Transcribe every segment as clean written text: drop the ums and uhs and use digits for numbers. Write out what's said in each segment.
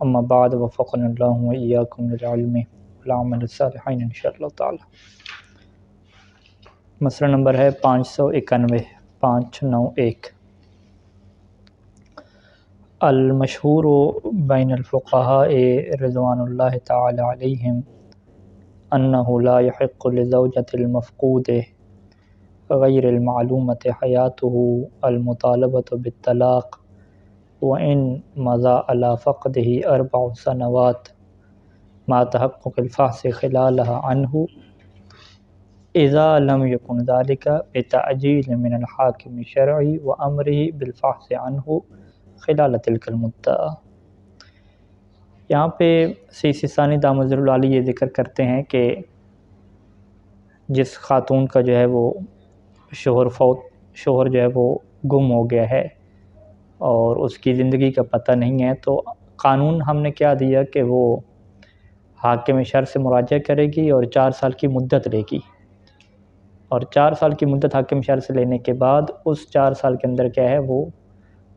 اما بعد وفقنا اللہ وإياكم للعلم والعمل الصالحین انشاءاللہ تعالی۔ مسئلہ نمبر ہے 591 المشہور بین الفقہاء رضوان اللہ تعالی علیہم انہ لا يحق لزوجۃ المفقود غیر المعلومۃ حیاتہ المطالبۃ بالطلاق وإن مضى على فقده 4 سنوات مع تحقق الفحص خلالها عنه إذا لم يكن ذلك بتعجيل من الحاكم الشرعي وأمره بالفحص عنه خلال تلك المدة۔ یہاں پہ سیسی ثانی دامت العالی یہ ذکر کرتے ہیں کہ جس خاتون کا جو ہے وہ شوہر جو ہے وہ گم ہو گیا ہے اور اس کی زندگی کا پتہ نہیں ہے، تو قانون ہم نے کیا دیا کہ وہ حاکم شرع سے مراجعہ کرے گی اور 4 سال کی مدت لے گی، اور 4 سال کی مدت حاکم شرع سے لینے کے بعد اس 4 سال کے اندر کیا ہے وہ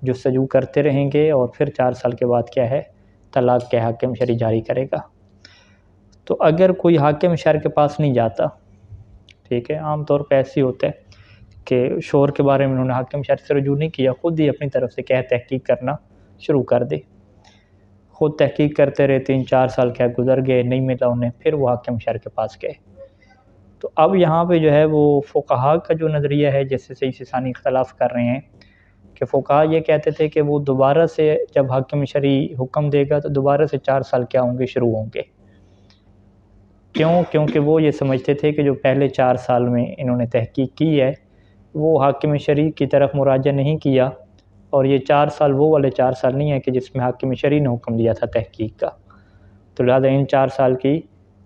جستجو کرتے رہیں گے، اور پھر 4 سال کے بعد کیا ہے طلاق کے حاکم شرعی جاری کرے گا۔ تو اگر کوئی حاکم شرع کے پاس نہیں جاتا، ٹھیک ہے، عام طور پہ ایسے ہوتا ہے کہ شوہر کے بارے میں انہوں نے حاکم شرع سے رجوع نہیں کیا، خود ہی اپنی طرف سے کیا ہے تحقیق کرنا شروع کر دے، خود تحقیق کرتے رہے، 3-4 سال کیا گزر گئے، نہیں ملا انہیں، پھر وہ حاکم شرع کے پاس گئے۔ تو اب یہاں پہ جو ہے وہ فقہا کا جو نظریہ ہے، جس سے سیسی ثانی اختلاف کر رہے ہیں کہ فقہا یہ کہتے تھے کہ وہ دوبارہ سے جب حاکم شرعی حکم دے گا تو دوبارہ سے 4 سال کیا ہوں گے، شروع ہوں گے۔ کیونکہ وہ یہ سمجھتے تھے کہ جو پہلے 4 سال میں انہوں نے تحقیق کی ہے وہ حاکم شرعی کی طرف مراجعہ نہیں کیا، اور یہ 4 سال وہ والے 4 سال نہیں ہیں کہ جس میں حاکم شرعی نے حکم دیا تھا تحقیق کا، تو لہٰذا ان 4 سال کی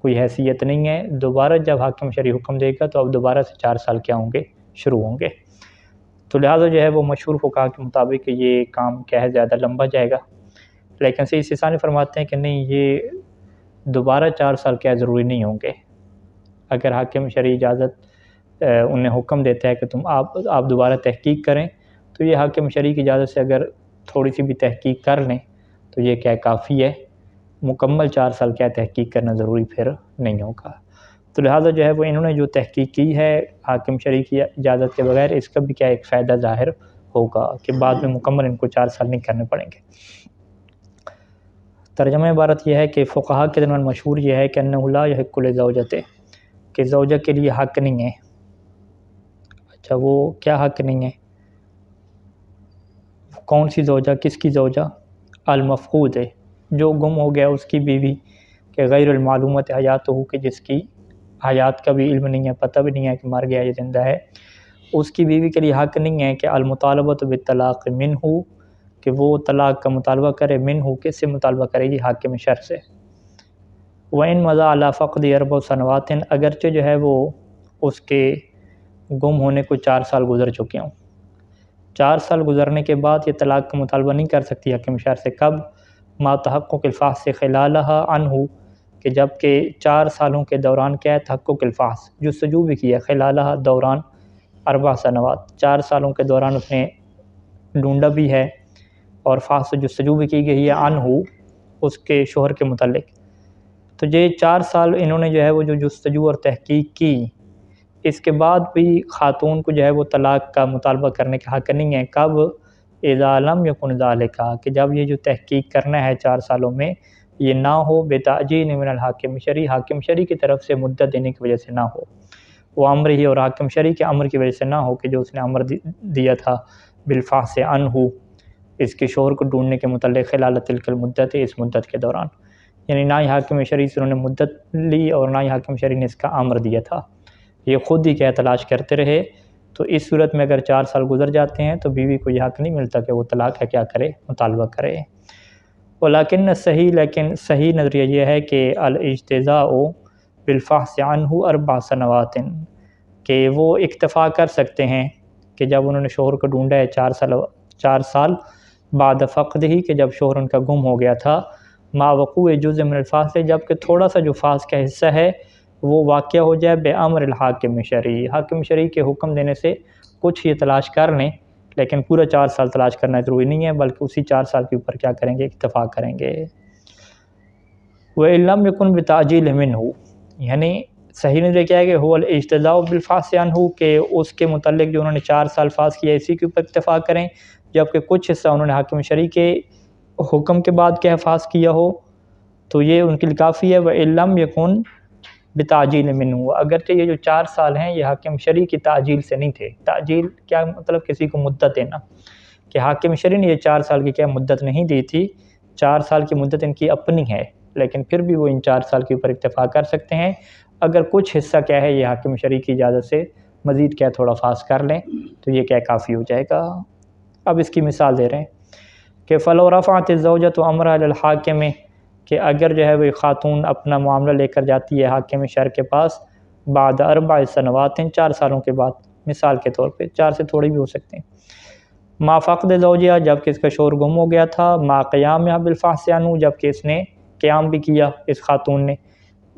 کوئی حیثیت نہیں ہے، دوبارہ جب حاکم شرعی حکم دے گا تو اب دوبارہ سے 4 سال کیا ہوں گے، شروع ہوں گے۔ تو لہٰذا جو ہے وہ مشہور فقہا کے مطابق یہ کام کیا ہے زیادہ لمبا جائے گا، لیکن سیسی ثانی فرماتے ہیں کہ نہیں، یہ دوبارہ 4 سال کیا ضروری نہیں ہوں گے۔ اگر حاکم شرعی اجازت انہیں حکم دیتا ہے کہ آپ دوبارہ تحقیق کریں، تو یہ حاکم شرعی کی اجازت سے اگر تھوڑی سی بھی تحقیق کر لیں تو یہ کیا کافی ہے، مکمل 4 سال کیا تحقیق کرنا ضروری پھر نہیں ہوگا۔ تو لہٰذا جو ہے وہ انہوں نے جو تحقیق کی ہے حاکم شرعی کی اجازت کے بغیر، اس کا بھی کیا ایک فائدہ ظاہر ہوگا کہ بعد میں مکمل ان کو 4 سال نہیں کرنے پڑیں گے۔ ترجمہ عبارت یہ ہے کہ فقہا کے درمیان مشہور یہ ہے کہ انہ لا یحق لزوجۃ، کہ زوجہ کے لیے حق نہیں ہے۔ اچھا، وہ کیا حق نہیں ہے؟ کون سی زوجہ؟ کس کی زوجہ؟ المفقود ہے، جو گم ہو گیا اس کی بیوی، کہ غیر المعلومۃ حیاتہ، کہ جس کی حیات کا بھی علم نہیں ہے، پتہ بھی نہیں ہے کہ مر گیا یا زندہ ہے، اس کی بیوی کے لیے حق نہیں ہے کہ المطالبۃ بالطلاق منہ، کہ وہ طلاق کا مطالبہ کرے، منہ کس سے مطالبہ کرے گی؟ حاکم شرع سے۔ وَإِن مَضَى عَلَى فَقْدِ 4 سنوات، اگرچہ جو ہے وہ اس کے گم ہونے کو 4 سال گزر چکے ہوں، 4 سال گزرنے کے بعد یہ طلاق کا مطالبہ نہیں کر سکتی حاکم شرع سے۔ کب؟ ما تحقق الفحص خلالها عنہ، کہ جب کہ 4 سالوں کے دوران کیا ہے تحقق الفحص، جستجو بھی کیا خلالها، دوران 4 سنوات، 4 سالوں کے دوران اس نے ڈھونڈا بھی ہے اور فحص جستجو بھی کی گئی ہے عنہ، اس کے شوہر کے متعلق۔ تو یہ 4 سال انہوں نے جو ہے وہ جو جستجو اور تحقیق کی، اس کے بعد بھی خاتون کو جو ہے وہ طلاق کا مطالبہ کرنے کا حق نہیں ہے۔ کب؟ اذا لم یکن ذالک، کہ جب یہ جو تحقیق کرنا ہے 4 سالوں میں یہ نہ ہو بتعجیل من الحاکم شرعی، حاکم شرعی کی طرف سے مدت دینے کی وجہ سے نہ ہو، وہ امر ہی، اور حاکم شرعی کے امر کی وجہ سے نہ ہو کہ جو اس نے امر دیا تھا بالفحص عنہ، اس کے شوہر کو ڈھونڈنے کے متعلق، خلال تلک المدت، اس مدت کے دوران، یعنی نہ ہی حاکم شرعی سے انہوں نے مدت لی اور نہ ہی حاکم شرعی نے اس کا امر دیا تھا، یہ خود ہی کیا تلاش کرتے رہے۔ تو اس صورت میں اگر 4 سال گزر جاتے ہیں تو بیوی کو یہ حق نہیں ملتا کہ وہ طلاق کا کیا کرے، مطالبہ کرے۔ ولیکن صحیح نظریہ یہ ہے کہ الاجتزاء بالفحص عنہ 4 سنوات، کہ وہ اکتفا کر سکتے ہیں کہ جب انہوں نے شوہر کو ڈھونڈا ہے 4 سال بعد فقد ہی، کہ جب شوہر ان کا گم ہو گیا تھا، ما وقوع جزء من الفاصل، جب کہ تھوڑا سا جو فاصل کا حصہ ہے وہ واقع ہو جائے بے امر الحاکم شرعی، حاکم شرعی کے حکم دینے سے کچھ یہ تلاش کر لیں لیکن پورا 4 سال تلاش کرنا ضروری نہیں ہے، بلکہ اسی 4 سال کے اوپر کیا کریں گے، اتفاق کریں گے۔ وَإِن لَمْ يَكُنْ بِتَعْجِيلٍ مِّنْهُ، یعنی صحیح نے کیا ہے کہ هو الاجتزاء بالفحص عنہ، کہ اس کے متعلق جو انہوں نے 4 سال فاس کیا اسی کے اوپر اتفاق کریں، جبکہ کچھ حصہ انہوں نے حاکم شرعی کے حکم کے بعد کیا فاس کیا ہو تو یہ ان کے لیے کافی ہے۔ وَإِن لَمْ يَكُنْ بتعجیل منہ، اگرچہ یہ جو 4 سال ہیں یہ حاکم شرعی کی تعجیل سے نہیں تھے۔ تعجیل کیا مطلب، کسی کو مدت دینا، کہ حاکم شرعی نے یہ 4 سال کی کیا مدت نہیں دی تھی، 4 سال کی مدت ان کی اپنی ہے، لیکن پھر بھی وہ ان 4 سال کے اوپر اتفاق کر سکتے ہیں۔ اگر کچھ حصہ کیا ہے یہ حاکم شرعی کی اجازت سے مزید کیا تھوڑا فاس کر لیں تو یہ کیا کافی ہو جائے گا۔ اب اس کی مثال دے رہے ہیں کہ فَلَوْ رَفَعَتِ الزَّوْجَةُ أَمْرَهَا إِلَى الْحَاكِمِ، کہ اگر جو ہے وہ خاتون اپنا معاملہ لے کر جاتی ہے حاکم شرع کے پاس بعد 4 سنوات، 4 سالوں کے بعد، مثال کے طور پہ 4 سے تھوڑی بھی ہو سکتے ہیں، ما فقد زوجہ، جب کہ اس کا شوہر گم ہو گیا تھا، ما قیامہ بالفحص عنہ، جب کہ اس نے قیام بھی کیا اس خاتون نے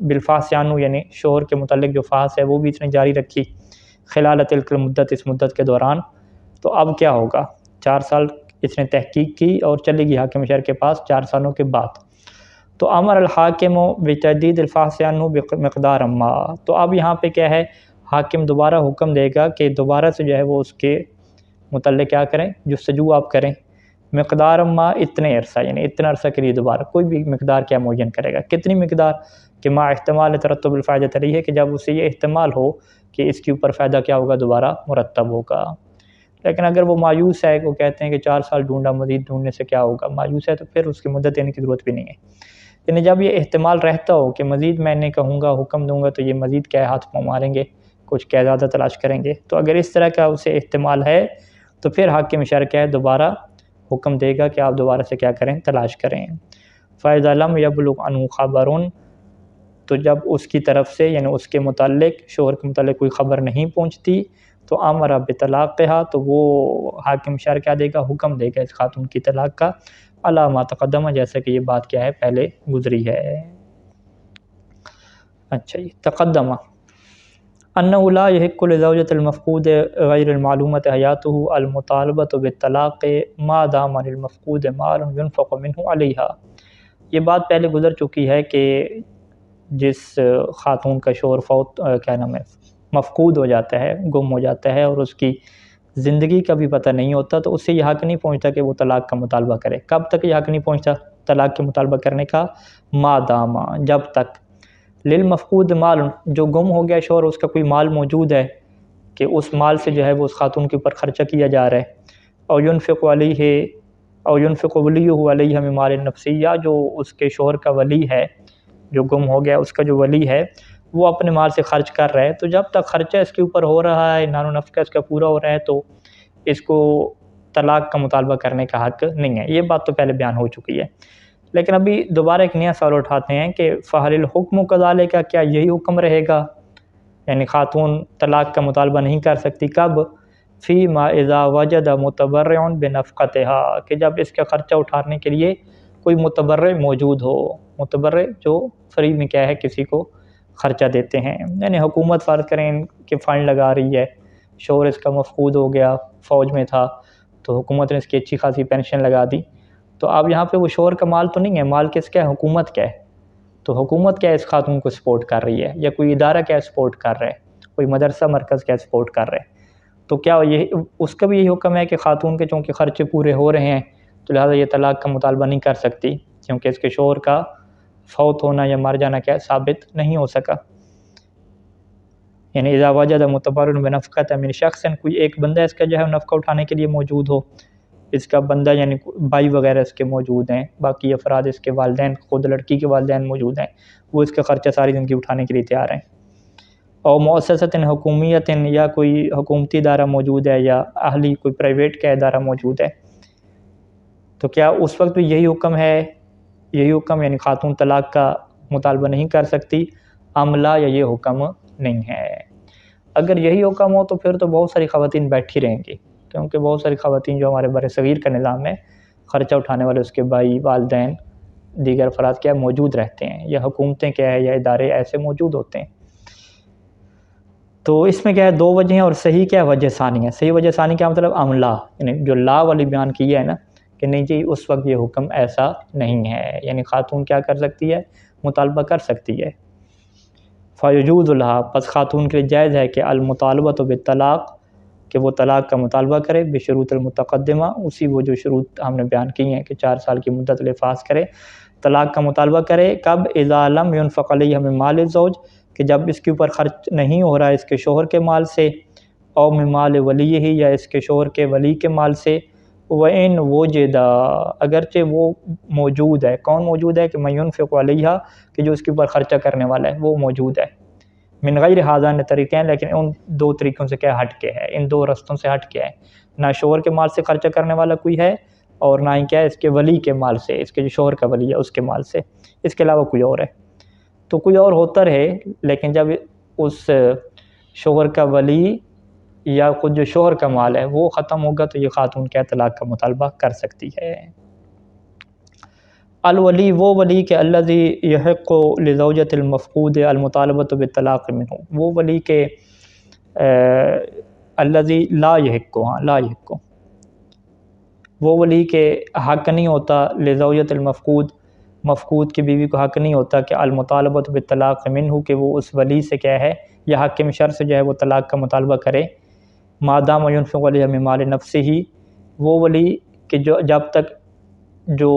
بالفحص عنہ، یعنی شوہر کے متعلق جو فحص ہے وہ بھی اس نے جاری رکھی، خلال تلک المدت، اس مدت کے دوران، تو اب کیا ہوگا، 4 سال اس نے تحقیق کی اور چلے گی حاکم شرع کے پاس 4 سالوں کے بعد، تو امر الحاکم بتجدید الفحص عنہ بمقدار ما، تو اب یہاں پہ کیا ہے، حاکم دوبارہ حکم دے گا کہ دوبارہ سے جو ہے وہ اس کے متعلق کیا کریں، جستجو آپ کریں، مقدار ما، اتنے عرصہ، یعنی اتنا عرصہ کے لیے دوبارہ کوئی بھی مقدار کیا معین کرے گا، کتنی مقدار، کہ ما احتمال ترتب الفائدہ علیہ، ہے کہ جب اسے یہ احتمال ہو کہ اس کے اوپر فائدہ کیا ہوگا، دوبارہ مرتب ہوگا۔ لیکن اگر وہ مایوس ہے، وہ کہتے ہیں کہ 4 سال ڈھونڈا، مزید ڈھونڈنے سے کیا ہوگا، مایوس ہے تو پھر اس کی مدت دینے کی ضرورت بھی نہیں ہے، یعنی جب یہ احتمال رہتا ہو کہ مزید میں نے کہوں گا، حکم دوں گا تو یہ مزید کیا ہاتھ پاؤں ماریں گے، کچھ کیا زیادہ تلاش کریں گے، تو اگر اس طرح کا اسے احتمال ہے تو پھر حاکم شرع کیا ہے دوبارہ حکم دے گا کہ آپ دوبارہ سے کیا کریں، تلاش کریں۔ فَإِذَا لَمْ يَبْلُغْ عَنْهُ خَبَرٌ، تو جب اس کی طرف سے یعنی اس کے متعلق، شوہر کے متعلق کوئی خبر نہیں پہنچتی تو امر بطلاقها، تو وہ حاکم شرع کیا دے گا، حکم دے گا اس خاتون کی طلاق کا، علی ما تقدم، جیسا کہ یہ بات کیا ہے پہلے گزری ہے۔ اچھا یہ تقدم انه لا يحق لزوجة المفقود غیر المعلومة حیاته المطالبة بالطلاق ما دام للمفقود مال ينفق منه علیہا، یہ بات پہلے گزر چکی ہے کہ جس خاتون کا شوہر فوت کیا نام ہے مفقود ہو جاتا ہے، گم ہو جاتا ہے اور اس کی زندگی کا بھی پتہ نہیں ہوتا، تو اس سے یہ حق نہیں پہنچتا کہ وہ طلاق کا مطالبہ کرے۔ کب تک یہ حق نہیں پہنچتا طلاق کے مطالبہ کرنے کا، ما داما، جب تک، للمفقود مال، جو گم ہو گیا شوہر اس کا کوئی مال موجود ہے کہ اس مال سے جو ہے وہ اس خاتون کے اوپر خرچہ کیا جا رہا ہے، او ينفق علیہ، او ينفق ولیہ علیہ من مال النفسیہ، جو اس کے شوہر کا ولی ہے جو گم ہو گیا، اس کا جو ولی ہے وہ اپنے مال سے خرچ کر رہا ہے، تو جب تک خرچہ اس کے اوپر ہو رہا ہے، نان و نفقہ اس کا پورا ہو رہا ہے، تو اس کو طلاق کا مطالبہ کرنے کا حق نہیں ہے۔ یہ بات تو پہلے بیان ہو چکی ہے، لیکن ابھی دوبارہ ایک نیا سوال اٹھاتے ہیں کہ فَهَلِ الْحُكْمُ كَذَلِكَ، کیا یہی حکم رہے گا، یعنی خاتون طلاق کا مطالبہ نہیں کر سکتی، کب، فی ما اذا وجد متبرع بنفقتها، کہ جب اس کا خرچہ اٹھانے کے لیے کوئی متبرع موجود ہو، متبرع جو فری میں کیا ہے کسی کو خرچہ دیتے ہیں، یعنی حکومت فرض کریں کہ فنڈ لگا رہی ہے، شوہر اس کا مفقود ہو گیا، فوج میں تھا، تو حکومت نے اس کی اچھی خاصی پینشن لگا دی، تو اب یہاں پہ وہ شوہر کا مال تو نہیں ہے، مال کس کا ہے، حکومت کا ہے، تو حکومت کیا اس خاتون کو سپورٹ کر رہی ہے، یا کوئی ادارہ کیا سپورٹ کر رہا ہے، کوئی مدرسہ مرکز کیا سپورٹ کر رہا ہے، تو کیا یہ اس کا بھی یہی حکم ہے کہ خاتون کے چونکہ خرچے پورے ہو رہے ہیں تو لہٰذا یہ طلاق کا مطالبہ نہیں کر سکتی، کیونکہ اس کے شوہر کا فوت ہونا یا مر جانا کیا ثابت نہیں ہو سکا، یعنی اذا وجد متبرع بنفقۃ من شخص، کوئی ایک بندہ اس کا جو ہے نفقہ اٹھانے کے لیے موجود ہو، اس کا بندہ یعنی بھائی وغیرہ اس کے موجود ہیں، باقی افراد اس کے والدین، خود لڑکی کے والدین موجود ہیں، وہ اس کا خرچہ ساری زندگی اٹھانے کے لیے تیار ہیں، اور مؤسسۃ حکومیت، یا کوئی حکومتی ادارہ موجود ہے، یا اہلی کوئی پرائیویٹ کا ادارہ موجود ہے، تو کیا اس وقت بھی یہی حکم ہے، یہی حکم یعنی خاتون طلاق کا مطالبہ نہیں کر سکتی، عملہ، یا یہ حکم نہیں ہے؟ اگر یہی حکم ہو تو پھر تو بہت ساری خواتین بیٹھی رہیں گی، کیونکہ بہت ساری خواتین جو ہمارے بر صغیر کا نظام ہے، خرچہ اٹھانے والے اس کے بھائی، والدین، دیگر افراد کیا موجود رہتے ہیں، یا حکومتیں کیا ہے یا ادارے ایسے موجود ہوتے ہیں۔ تو اس میں کیا ہے 2 وجہ ہیں، اور صحیح کیا ہے وجہ ثانی ہے۔ صحیح وجہ ثانی کیا مطلب املا، یعنی جو لا والی بیان کی ہے نا کہ نہیں جی اس وقت یہ حکم ایسا نہیں ہے، یعنی خاتون کیا کر سکتی ہے، مطالبہ کر سکتی ہے۔ فیجوز الحا، پس خاتون کے لیے جائز ہے کہ المطالبۃ بالطلاق، کہ وہ طلاق کا مطالبہ کرے بشروط المتقدمہ، اسی وہ جو شروط ہم نے بیان کی ہیں کہ 4 سال کی مدت لفاظ کرے، طلاق کا مطالبہ کرے۔ کب؟ اذا لم ينفق علیہ من مال الزوج، کہ جب اس کے اوپر خرچ نہیں ہو رہا ہے اس کے شوہر کے مال سے، او من مال ولی ہی، یا اس کے شوہر کے ولی کے مال سے، وَإِنْ وُجِدَ، اگرچہ وہ موجود ہے، کون موجود ہے کہ من ينفق علیہا، کہ جو اس کے اوپر خرچہ کرنے والا ہے وہ موجود ہے، من غیر ہذان طریقین، لیکن ان 2 طریقوں سے کیا ہٹ کے ہے، ان 2 رستوں سے ہٹ کے ہے، نہ شوہر کے مال سے خرچہ کرنے والا کوئی ہے، اور نہ ہی کیا ہے اس کے ولی کے مال سے، اس کے جو شوہر کا ولی ہے اس کے مال سے، اس کے علاوہ کوئی اور ہے۔ تو کوئی اور ہوتا رہے، لیکن جب اس شوہر کا ولی یا خود جو شوہر کا مال ہے وہ ختم ہوگا تو یہ خاتون کیا طلاق کا مطالبہ کر سکتی ہے۔ الولی، وہ ولی کہ الذی یحق لزوجۃ المفقود المطالبۃ بالطلاق منہ، وہ ولی کہ الذی لا یحق، لا یحق، وہ ولی کہ حق نہیں ہوتا لزوجۃ المفقود، مفقود کی بیوی کو حق نہیں ہوتا کہ المطالبۃ بالطلاق منہ، کہ وہ اس ولی سے کیا ہے یا حاکم شرع سے جو ہے وہ طلاق کا مطالبہ کرے، مادام ینفق علیہ من مال نفسہ، وہ ولی کہ جو جب تک جو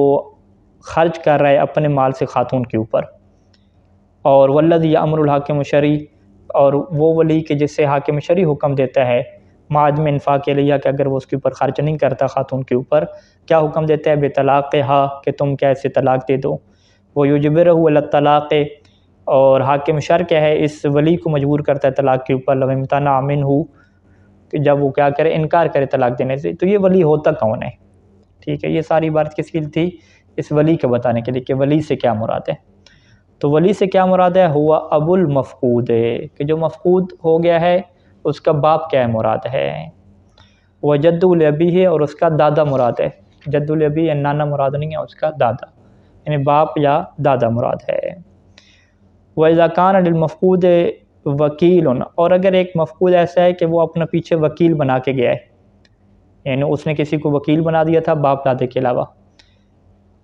خرچ کر رہا ہے اپنے مال سے خاتون کے اوپر، اور والذی یامر الحاکم الشرعی، اور وہ ولی کہ جس سے حاکم شرعی حکم دیتا ہے معدم انفاق علیہ، کہ اگر وہ اس کے اوپر خرچ نہیں کرتا خاتون کے اوپر، کیا حکم دیتا ہے بطلاقہا، کہ تم کیا اسے طلاق دے دو، وہ یجبرہ علی الطلاق، اور حاکم شرع کیا ہے اس ولی کو مجبور کرتا ہے طلاق کے اوپر، لو امتنع منہ، کہ جب وہ کیا کرے انکار کرے طلاق دینے سے۔ تو یہ ولی ہوتا کون ہے؟ ٹھیک ہے، یہ ساری بات کس کی تھی؟ اس ولی کو بتانے کے لیے کہ ولی سے کیا مراد ہے۔ تو ولی سے کیا مراد ہے؟ ہوا ابو المفقود، کہ جو مفقود ہو گیا ہے اس کا باپ کیا ہے مراد ہے، وہ جد الابی ہے، اور اس کا دادا مراد ہے، جد الابی یا نانا مراد نہیں ہے، اس کا دادا، یعنی باپ یا دادا مراد ہے۔ وَإِذَا كَانَ لِلْمَفْقُودِ وَكِيلٌ، اور اگر ایک مفقود ایسا ہے کہ وہ اپنا پیچھے وکیل بنا کے گیا ہے، یعنی اس نے کسی کو وکیل بنا دیا تھا باپ دادے کے علاوہ،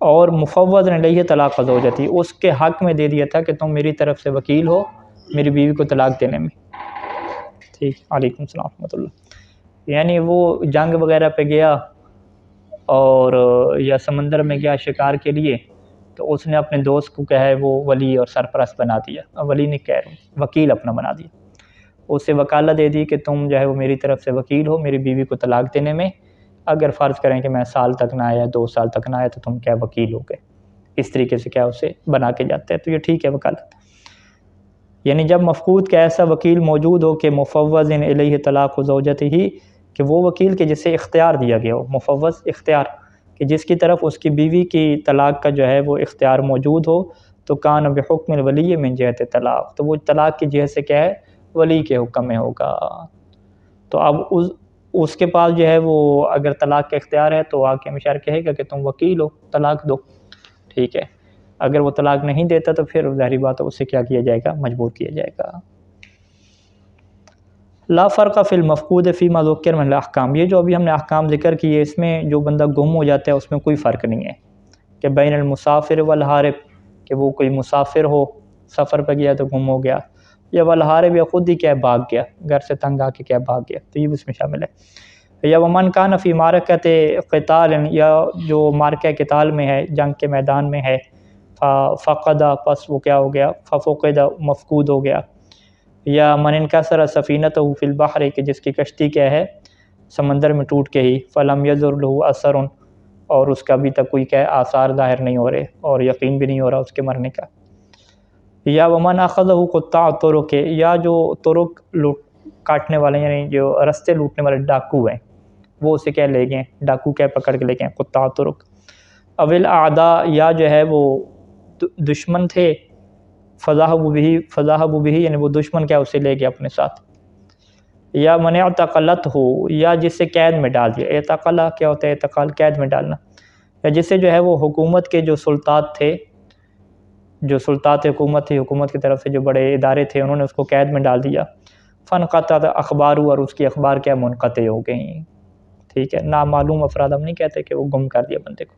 اور مفوض علیہ طلاق زوجتی، اس کے حق میں دے دیا تھا کہ تم میری طرف سے وکیل ہو میری بیوی کو طلاق دینے میں، ٹھیک، علیکم السلام ورحمۃ اللہ، یعنی وہ جنگ وغیرہ پہ گیا اور یا سمندر میں گیا شکار کے لیے، تو اس نے اپنے دوست کو کہا ہے وہ ولی اور سرپرست بنا دیا، ولی نہیں کہہ رہا، وکیل اپنا بنا دیا، اسے وکالت دے دی کہ تم جو ہے وہ میری طرف سے وکیل ہو میری بیوی کو طلاق دینے میں، اگر فرض کریں کہ میں سال تک نہ آیا 2 سال تک نہ آیا تو تم کیا وکیل ہو گئے، اس طریقے سے کیا اسے بنا کے جاتے ہیں، تو یہ ٹھیک ہے وکالت، یعنی جب مفقود کا ایسا وکیل موجود ہو کہ مفوض الیہ طلاق زوجتہ، کہ وہ وکیل کے جسے اختیار دیا گیا ہو، مفوض اختیار، کہ جس کی طرف اس کی بیوی کی طلاق کا جو ہے وہ اختیار موجود ہو، تو کان بحکم الولی من جہت طلاق، تو وہ طلاق کی جہت سے کیا ہے ولی کے حکم میں ہوگا۔ تو اب اس کے پاس جو ہے وہ اگر طلاق کا اختیار ہے تو حاکم شرع کہے گا کہ تم وکیل ہو طلاق دو، ٹھیک ہے، اگر وہ طلاق نہیں دیتا تو پھر ظاہری بات ہے اسے کیا کیا جائے گا، مجبور کیا جائے گا۔ لا فرق فی المفقود فیما ذکر من الاحکام، یہ جو ابھی ہم نے احکام ذکر کیے اس میں جو بندہ گم ہو جاتا ہے اس میں کوئی فرق نہیں ہے، کہ بین المسافر والحارب، کہ وہ کوئی مسافر ہو سفر پہ گیا تو گم ہو گیا، یا والحارب یا خود ہی کیا بھاگ گیا گھر سے تنگ آ کے کیا بھاگ گیا، تو یہ بھی اس میں شامل ہے۔ یا ومن کان فی معرکۃ قتال، یا جو معرکہ قتال میں ہے جنگ کے میدان میں ہے، فقد، پس وہ کیا ہو گیا ففقد، مفقود ہو گیا، یا من انکسر سفینتہ فی البحر، کہ جس کی کشتی کیا ہے سمندر میں ٹوٹ کے ہی، فلم یظہر لہ اثر، اور اس کا ابھی تک کوئی کیا ہے آثار ظاہر نہیں ہو رہے اور یقین بھی نہیں ہو رہا اس کے مرنے کا۔ یا ومن اخذہ قطاع الطرق، یا جو طرق کاٹنے والے یعنی جو رستے لوٹنے والے ڈاکو ہیں وہ اسے کیا لے گئے، ڈاکو کیا پکڑ کے لے گئے قطاع الطرق، اول اعداء، یا جو ہے وہ دشمن تھے، فذهبوا به، یعنی وہ دشمن کیا اسے لے گیا اپنے ساتھ، یا من اعتقلتہ، یا جسے قید میں ڈال دیا، اعتقالہ کیا ہوتا ہے اعتقال قید میں ڈالنا، یا جسے جو ہے وہ حکومت کے جو سلطات تھے، جو سلطات حکومت تھی، حکومت کی طرف سے جو بڑے ادارے تھے انہوں نے اس کو قید میں ڈال دیا، فنقطع اخبار، اور اس کی اخبار کیا منقطع ہو گئیں، ٹھیک ہے، نامعلوم افراد ہم نہیں کہتے کہ وہ گم کر دیا بندے کو،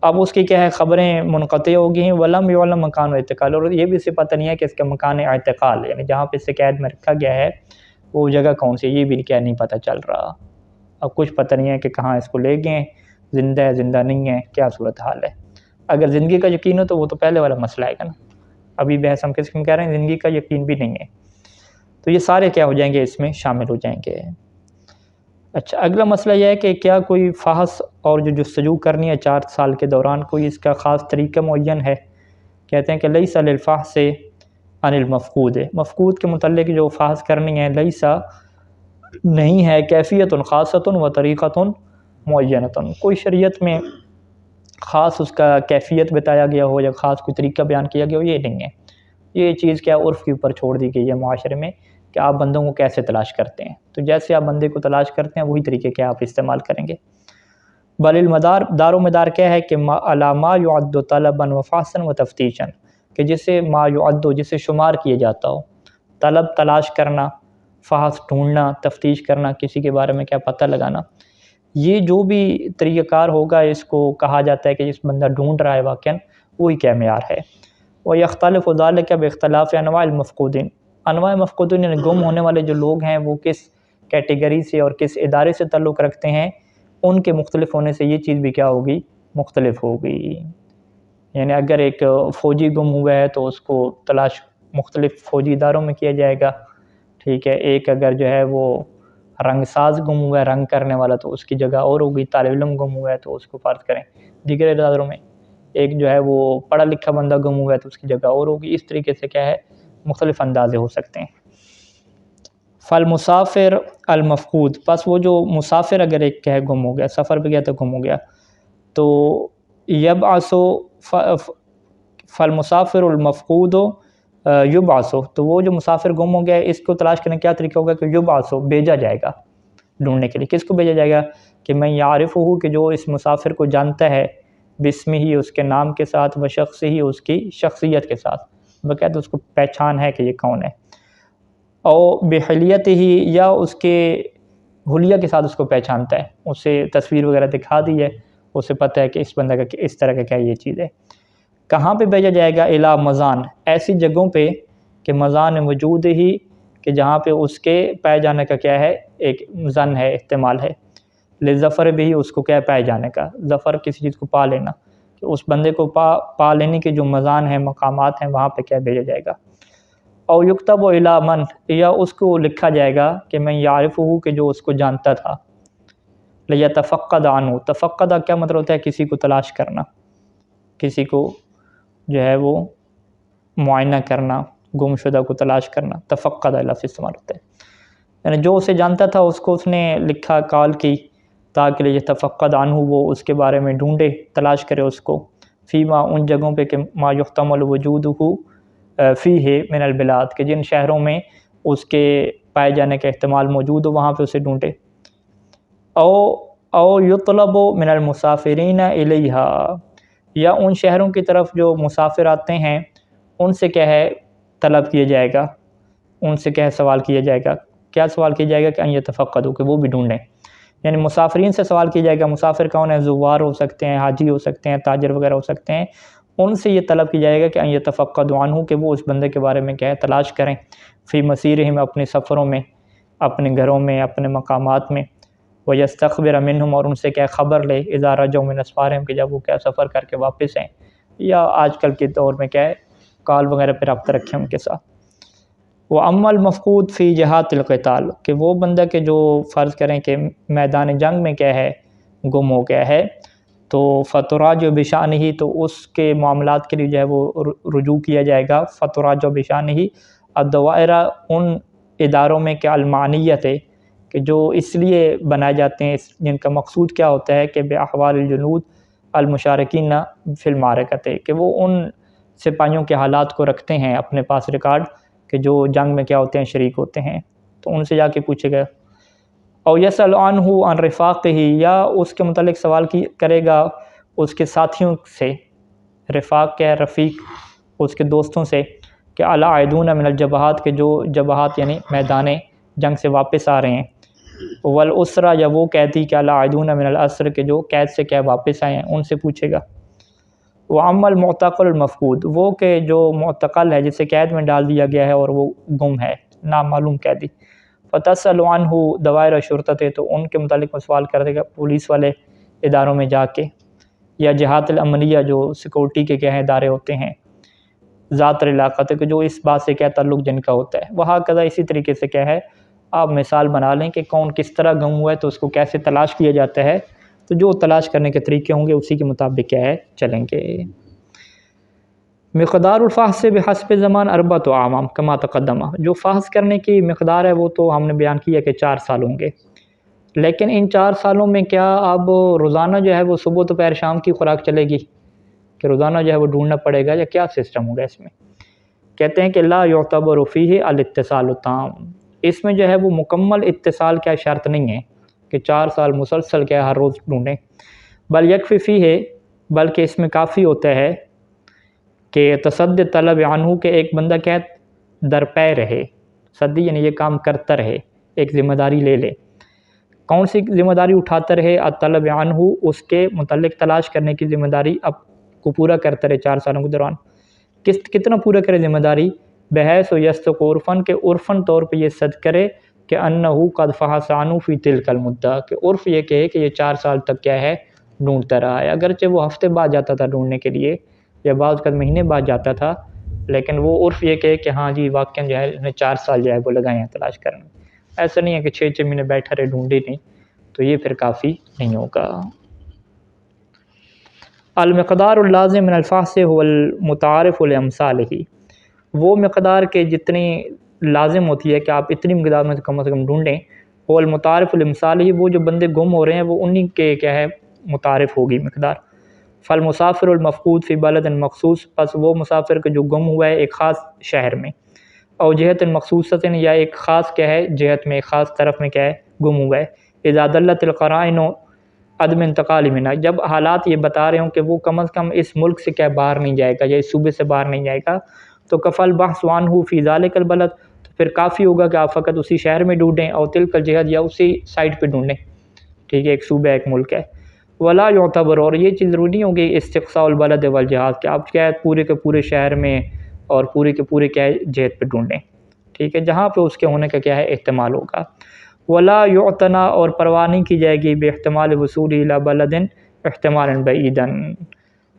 اب اس کی کیا ہے خبریں منقطع ہو گئی ہیں، ولم یعلم مکان اعتقال، اور یہ بھی اسے پتہ نہیں ہے کہ اس کا مکان اعتقال یعنی جہاں پہ اسے قید میں رکھا گیا ہے وہ جگہ کون سی، یہ بھی کیا نہیں پتہ چل رہا، اب کچھ پتہ نہیں ہے کہ کہاں اس کو لے گئے، زندہ ہے زندہ نہیں ہے، کیا صورتحال ہے۔ اگر زندگی کا یقین ہو تو وہ تو پہلے والا مسئلہ آئے گا نا، ابھی بحث ہم کس میں کہہ رہے ہیں زندگی کا یقین بھی نہیں ہے، تو یہ سارے کیا ہو جائیں گے اس میں شامل ہو جائیں گے۔ اچھا، اگلا مسئلہ یہ ہے کہ کیا کوئی فحص اور جو جستجو کرنی ہے 4 سال کے دوران کوئی اس کا خاص طریقہ معین ہے؟ کہتے ہیں کہ لیس للفحص عن المفقود، مفقود کے متعلق جو فحص کرنی ہے لیسا نہیں ہے، کیفیت خاصۃ و طریقۃ معینۃ، کوئی شریعت میں خاص اس کا کیفیت بتایا گیا ہو یا خاص کوئی طریقہ بیان کیا گیا ہو، یہ نہیں ہے، یہ چیز کیا عرف کے اوپر چھوڑ دی گئی ہے معاشرے میں کہ آپ بندوں کو کیسے تلاش کرتے ہیں، تو جیسے آپ بندے کو تلاش کرتے ہیں وہی طریقے کیا آپ استعمال کریں گے۔ بل المدار، دار و مدار کیا ہے کہ علی ما یعد طلبا و فحصا و تفتیشا، کہ جسے ما یعد، جسے شمار کیا جاتا ہو، طلب تلاش کرنا، فحص ڈھونڈنا، تفتیش کرنا، کسی کے بارے میں کیا پتہ لگانا، یہ جو بھی طریقہ کار ہوگا اس کو کہا جاتا ہے کہ جس بندہ ڈھونڈ رہا ہے واقعاً وہی کیا معیار ہے۔ وَيَخْتَلِفُ ذَلِكَ بِاخْتِلَافِ أَنْوَاعِ الْمَفْقُودِينَ، انواع مفقودین یعنی گم ہونے والے جو لوگ ہیں وہ کس کیٹیگری سے اور کس ادارے سے تعلق رکھتے ہیں، ان کے مختلف ہونے سے یہ چیز بھی کیا ہوگی، مختلف ہوگی۔ یعنی اگر ایک فوجی گم ہوا ہے تو اس کو تلاش مختلف فوجی اداروں میں کیا جائے گا، ٹھیک ہے، ایک اگر جو ہے وہ رنگ ساز گم ہوا ہے، رنگ کرنے والا، تو اس کی جگہ اور ہوگی، طالب علم گم ہوا ہے تو اس کو فرض کریں دیگر اداروں میں، ایک جو ہے وہ پڑھا لکھا بندہ گم ہوا ہے تو اس کی جگہ اور ہوگی، اس طریقے سے کیا ہے مختلف اندازے ہو سکتے ہیں۔ فالمسافر المفقود، پس وہ جو مسافر اگر ایک کیا ہے گم ہو گیا، سفر پہ گیا تو گم ہو گیا، تو یبعث، فالمسافر المفقود یبعث، تو وہ جو مسافر گم ہو گیا ہے اس کو تلاش کرنے کیا طریقہ ہوگا کہ یبعث، بھیجا جائے گا ڈھونڈنے کے لیے، کس کو بھیجا جائے گا کہ میں یعرفہ، کہ جو اس مسافر کو جانتا ہے، بسمہ ہی، اس کے نام کے ساتھ، و شخص ہی، اس کی شخصیت کے ساتھ، باقاعدہ اس کو پہچان ہے کہ یہ کون ہے، او بحلیت ہی، یا اس کے حلیہ کے ساتھ اس کو پہچانتا ہے، اسے تصویر وغیرہ دکھا دی ہے، اسے پتہ ہے کہ اس بندہ کا اس طرح کا کیا یہ چیز ہے۔ کہاں پہ بھیجا جائے گا؟ الی مزان، ایسی جگہوں پہ کہ مزان وجود ہی، کہ جہاں پہ اس کے پائے جانے کا کیا ہے ایک زن ہے، احتمال ہے، لظفر بھی، اس کو کیا پائے جانے کا، ظفر کسی چیز کو پا لینا، کہ اس بندے کو پا لینے کے جو مزان ہیں، مقامات ہیں، وہاں پہ کیا بھیجا جائے گا۔ او یکتب الی من، یا اس کو لکھا جائے گا کہ میں یعرفہ، کہ جو اس کو جانتا تھا، لیتفقد عنہ، تفقد کیا مطلب ہوتا ہے کسی کو تلاش کرنا، کسی کو جو ہے وہ معائنہ کرنا، گم شدہ کو تلاش کرنا، تفقد لفظ استعمال ہوتا ہے، یعنی جو اسے جانتا تھا اس کو اس نے لکھا، کال کی، تاکہ لیتفقد عنہ، وہ اس کے بارے میں ڈھونڈے، تلاش کرے اس کو، فیما، ان جگہوں پہ کہ ما یحتمل وجودہ فیہ من البلاد، کہ جن شہروں میں اس کے پائے جانے کا احتمال موجود ہو وہاں پہ اسے ڈھونڈے۔ او یطلب من المسافرین الیہا، یا ان شہروں کی طرف جو مسافر آتے ہیں ان سے کیا ہے طلب کیا جائے گا، ان سے کیا ہے سوال کیا جائے گا، کیا سوال کیا جائے گا کہ ان یتفقدوا، کہ وہ بھی ڈھونڈیں، یعنی مسافرین سے سوال کیا جائے گا، مسافر کون ہے، زوار ہو سکتے ہیں، حاجی ہو سکتے ہیں، تاجر وغیرہ ہو سکتے ہیں، ان سے یہ طلب کی جائے گا کہ ان یتفقدوا عنہ، کہ وہ اس بندے کے بارے میں کیا ہے تلاش کریں، فی مسیرہم، اپنے سفروں میں، اپنے گھروں میں، اپنے مقامات میں، ویستخبر منہم، اور ان سے کیا خبر لے، اذا رجعوا من اسفارہم، کہ جب وہ کیا سفر کر کے واپس ہیں، یا آج کل کے دور میں کیا ہے کال وغیرہ پہ رابطہ رکھیں ان کے ساتھ۔ وَأَمَّا الْمَفْقُودُ فِي جِهَاتِ الْقِتَالِ، کہ وہ بندہ کہ جو فرض کریں کہ میدان جنگ میں کیا ہے گم ہو گیا ہے، تو فَتُرَاجَعُ بِشَأْنِهِ، تو اس کے معاملات کے لیے جو ہے وہ رجوع کیا جائے گا، فَتُرَاجَعُ بِشَأْنِهِ الدَّوَائِرَ، ان اداروں میں کہ المعنیت ہے، کہ جو اس لیے بنائے جاتے ہیں، جن کا مقصود کیا ہوتا ہے کہ بِأَحْوَالِ الْجُنُود المشارکین فی المعرکۃ، کہ وہ ان سپاہیوں کے حالات کو رکھتے ہیں اپنے پاس ریکارڈ، کہ جو جنگ میں کیا ہوتے ہیں شریک ہوتے ہیں، تو ان سے جا کے پوچھے گا۔ او یسأل عنہ عن رفاقہ، یا اس کے متعلق سوال کرے گا اس کے ساتھیوں سے، رفاق کیا ہے رفیق، اس کے دوستوں سے، کہ العائدون من الجبہات کے جو جبہات یعنی میدان جنگ سے واپس آ رہے ہیں، والاسرا یا وہ قیدی کہ العائدون من الاسر کے جو قید سے کیا واپس آئے ہیں ان سے پوچھے گا۔ وَأَمَّا الْمُعْتَقَلُ الْمَفْقُودُ وہ کہ جو معتقل ہے جسے قید میں ڈال دیا گیا ہے اور وہ گم ہے، نامعلوم قیدی، فَتَسْأَلُ عَنْهُ دوائر الشرطۃ تو ان کے متعلق میں سوال کر دے گا پولیس والے اداروں میں جا کے، یا جہات الامنیہ جو سیکورٹی کے کیا ہیں ادارے ہوتے ہیں، ذات العلاقہ کہ جو اس بات سے کیا تعلق جن کا ہوتا ہے، وہاں کذا اسی طریقے سے کیا ہے آپ مثال بنا لیں کہ کون کس طرح گم ہوا ہے تو اس کو کیسے تلاش کیا جاتا ہے، تو جو تلاش کرنے کے طریقے ہوں گے اسی کے مطابق کیا ہے چلیں گے۔ مقدار الفحص بحسب زمان اربعۃ اعوام کما تقدمہ، جو فحص کرنے کی مقدار ہے وہ تو ہم نے بیان کیا کہ 4 سال ہوں گے، لیکن ان 4 سالوں میں کیا اب روزانہ جو ہے وہ صبح دوپہر شام کی خوراک چلے گی کہ روزانہ جو ہے وہ ڈھونڈنا پڑے گا، یا کیا سسٹم ہوگا اس میں؟ کہتے ہیں کہ لا یعتبر فیہ الاتصال التام، اس میں جو ہے وہ مکمل اتصال کیا شرط نہیں ہے کہ 4 سال مسلسل کیا ہر روز ڈھونڈیں، بل یکفی فیہ بلکہ اس میں کافی ہوتا ہے کہ تصدی طلب عنہ کہ ایک بندہ کیا درپے رہے، صدی یعنی یہ کام کرتا رہے، ایک ذمہ داری لے لے، کون سی ذمہ داری اٹھاتا رہے؟ الطلب عنہ اس کے متعلق تلاش کرنے کی ذمہ داری اب کو پورا کرتا رہے 4 سالوں کے دوران، کتنا پورا کرے ذمہ داری؟ بحیث و یستق عرفن کہ عرفن طور پہ یہ صد کرے کہ انہو قد فحص عنہ فی تلک المدہ، کہ عرف یہ کہے کہ یہ 4 سال تک کیا ہے ڈھونڈتا رہا ہے، اگرچہ وہ ہفتے بعد جاتا تھا ڈھونڈنے کے لیے یا بعض کا مہینے بعد جاتا تھا، لیکن وہ عرف یہ کہے کہ ہاں جی واقعاً جو ہے انہیں 4 سال جو ہے وہ لگائے ہیں تلاش کرنے، ایسا نہیں ہے کہ 6 مہینے بیٹھا رہے ڈھونڈے نہیں، تو یہ پھر کافی نہیں ہوگا۔ المقدار اللازم من الفحص هو المتعارف لامثالہ، وہ مقدار کے جتنی لازم ہوتی ہے کہ آپ اتنی مقدار میں کم ڈھونڈیں، وہ المتعارف لامثالہ وہ جو بندے گم ہو رہے ہیں وہ انہی کے کیا ہے متعارف ہوگی مقدار۔ فالمسافر المفقود فی بلد مخصوص، پس وہ مسافر کے جو گم ہوا ہے ایک خاص شہر میں، اور جہت مخصوصۃ یا ایک خاص کیا ہے جہت میں ایک خاص طرف میں کیا ہے گم ہوا ہے، اذا دلت القرائن عدم انتقال منها، جب حالات یہ بتا رہے ہوں کہ وہ کم از کم اس ملک سے کیا باہر نہیں جائے گا یا اس صوبے سے باہر نہیں جائے گا، تو کفل بحث عنہ فی ذلک البلد، تو پھر کافی ہوگا کہ آپ فقط اسی شہر میں ڈھونڈیں، اور تلک الجہت یا اسی سائٹ پہ ڈھونڈیں، ٹھیک ہے، ایک صوبہ ایک ملک ہے۔ ولا یعتبر، اور یہ چیز ضروری نہیں ہوگی استقصاء البلد والجہات کہ آپ کیا ہے پورے کے پورے شہر میں اور پورے کے پورے کیا ہے جہت پہ ڈھونڈیں، ٹھیک ہے، جہاں پہ اس کے ہونے کا کیا ہے احتمال ہوگا۔ ولا یعتنا، اور پرواہ نہیں کی جائے گی باحتمال وصول الی بلد احتمالا بعیدا،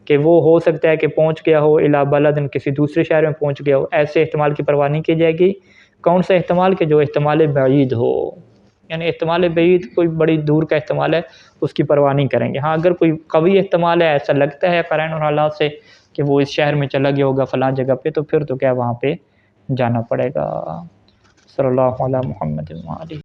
کہ وہ ہو سکتا ہے کہ پہنچ گیا ہو الی بلد کسی دوسرے شہر میں پہنچ گیا ہو، ایسے احتمال کی پرواہ نہیں کی جائے گی۔ کون سا احتمال؟ کہ جو احتمال بعید ہو، یعنی احتمال بعید کوئی بڑی دور کا احتمال ہے اس کی پرواہ نہیں کریں گے۔ ہاں اگر کوئی قوی احتمال ہے، ایسا لگتا ہے قرائن اور حالات سے کہ وہ اس شہر میں چلا گیا ہوگا فلاں جگہ پہ، تو پھر تو کیا وہاں پہ جانا پڑے گا۔ صلی اللہ علی محمد وعلیہ